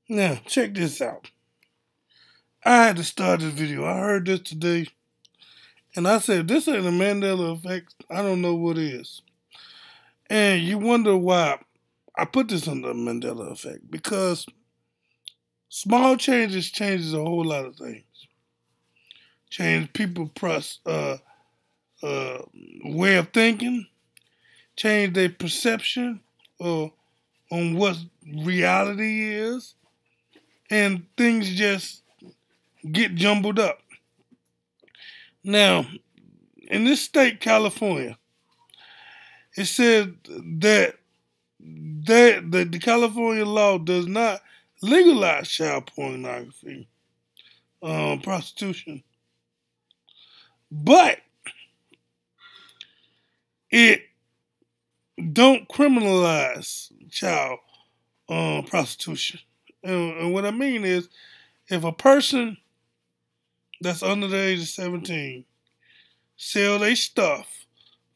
Now, check this out. I had to start this video. I heard this today, and I said, this ain't a Mandela effect. I don't know what is. And you wonder why I put this under the Mandela effect. Because small changes a whole lot of things. Change people's way of thinking. Change their perception on what reality is. And things just get jumbled up. Now, in this state, California, it said that the California law does not legalize child pornography, prostitution, but it don't criminalize child prostitution. And what I mean is, if a person that's under the age of 17 sell their stuff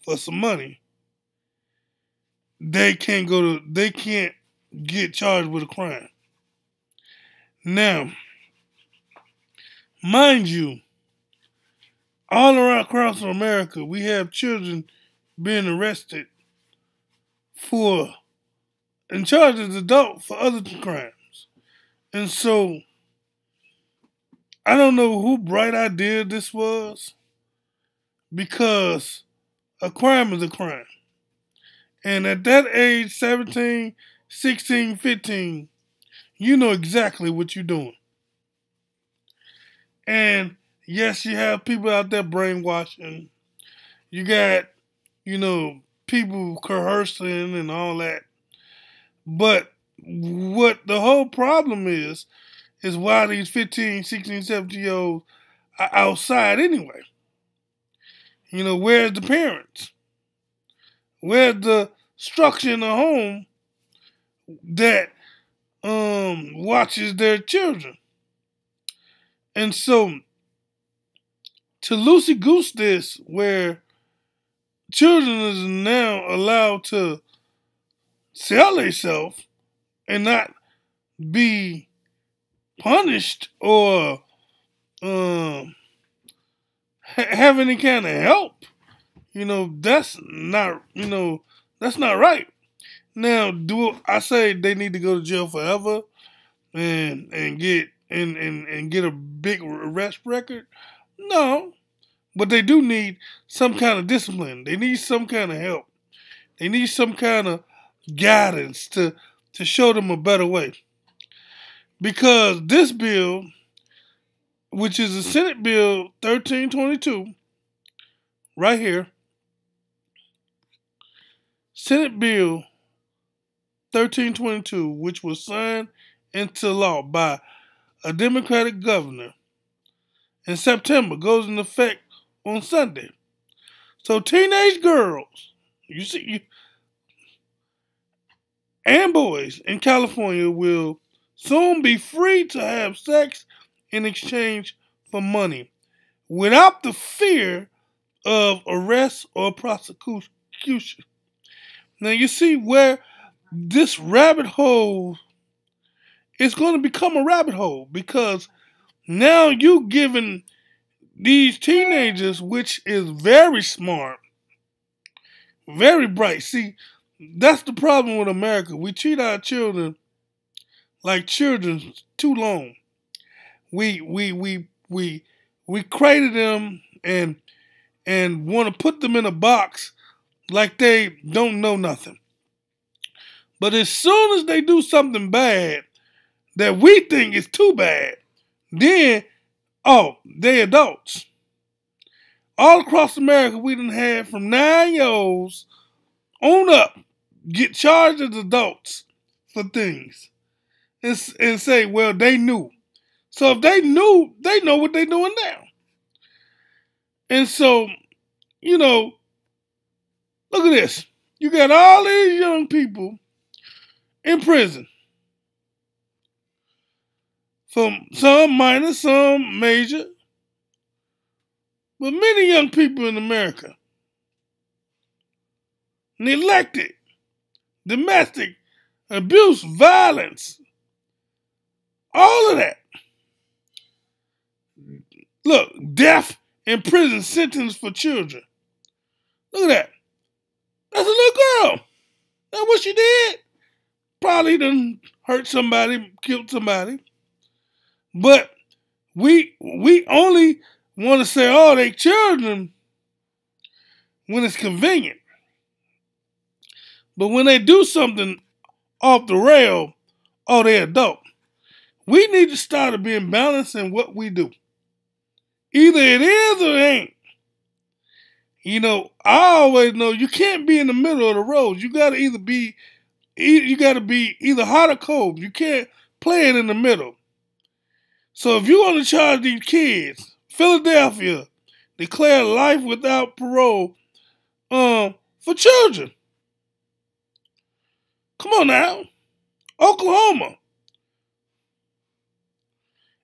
for some money, they can't get charged with a crime. Now, mind you, all around across America, we have children being arrested and charged as adults for other crimes. And so, I don't know who bright idea this was, because a crime is a crime. And at that age, 17, 16, 15, you know exactly what you're doing. And yes, you have people out there brainwashing. You got, people coercing and all that. But what the whole problem is why these 15, 16, 17-year-olds are outside anyway. Where's the parents? Where's the structure in the home that watches their children? And so, to loosey-goose this, where children is now allowed to sell themselves and not be punished or have any kind of help, that's not right. Now, do I say they need to go to jail forever and get a big arrest record? No, but they do need some kind of discipline. They need some kind of help. They need some kind of guidance to show them a better way. Because this bill, which is the Senate Bill 1322, right here, Senate Bill 1322, which was signed into law by a Democratic governor in September, goes into effect on Sunday. So teenage girls, and boys in California will soon be free to have sex in exchange for money, without the fear of arrest or prosecution. Now you see where this rabbit hole is going to become a rabbit hole, because now you giving these teenagers, which is very smart, very bright. See, that's the problem with America. We treat our children like children too long. We created them and want to put them in a box like they don't know nothing. But as soon as they do something bad that we think is too bad, then, they adults. All across America, we done had from 9-year-olds on up get charged as adults for things and say, well, they knew. So if they knew, they know what they're doing now. And so, look at this. You got all these young people in prison. From some minor, some major. But many young people in America neglected, domestic abuse, violence, All of that. Look, death in prison sentence for children. Look at that. That's a little girl. That's what she did. Probably done hurt somebody, killed somebody. But we only want to say, oh, they children when it's convenient. But when they do something off the rail, oh, they're adult. We need to start being balanced in what we do. Either it is or it ain't. You know, I always know you can't be in the middle of the road. You gotta be either hot or cold. You can't play it in the middle. So if you're gonna charge these kids, Philadelphia declare life without parole for children. Come on now. Oklahoma.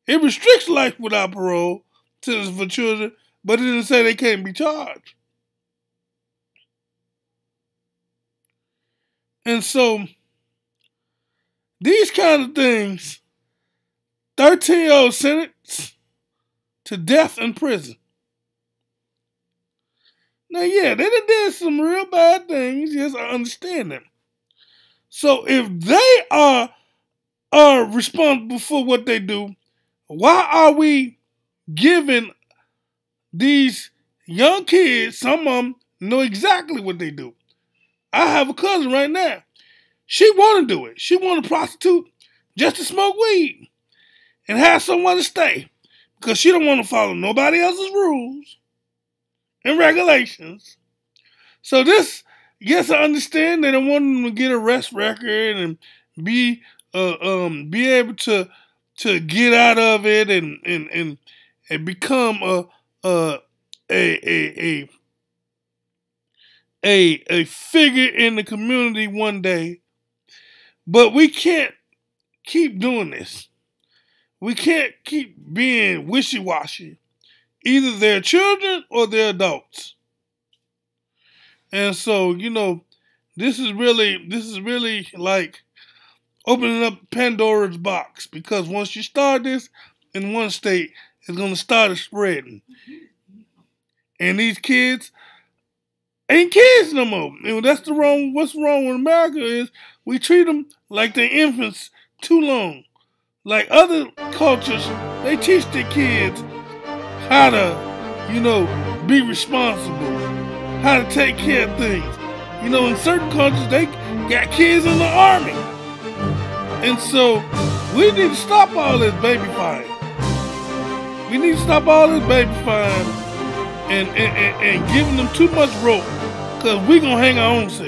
It restricts life without parole for children, but it didn't say they can't be charged. And so, these kind of things, 13-year-old sentenced to death in prison. Now, yeah, they did some real bad things. Yes, I understand them. So, if they are responsible for what they do, why are we giving these young kids, some of them know exactly what they do? I have a cousin right now. She want to do it. She want to prostitute just to smoke weed and have somewhere to stay because she don't want to follow nobody else's rules and regulations. So this, yes, I understand they don't want them to get a arrest record and be able to get out of it and become a figure in the community one day. But we can't keep doing this. We can't keep being wishy-washy. Either they're children or they're adults. And so, you know, this is really like opening up Pandora's box, because once you start this in one state, it's going to start spreading. And these kids ain't kids no more. And what's wrong with America is we treat them like they're infants too long. Like other cultures, they teach their kids how to, you know, be responsible, how to take care of things. You know, in certain countries, they got kids in the army. And so, we need to stop all this babyfying. We need to stop all this babyfying and giving them too much rope, because we're going to hang our own self.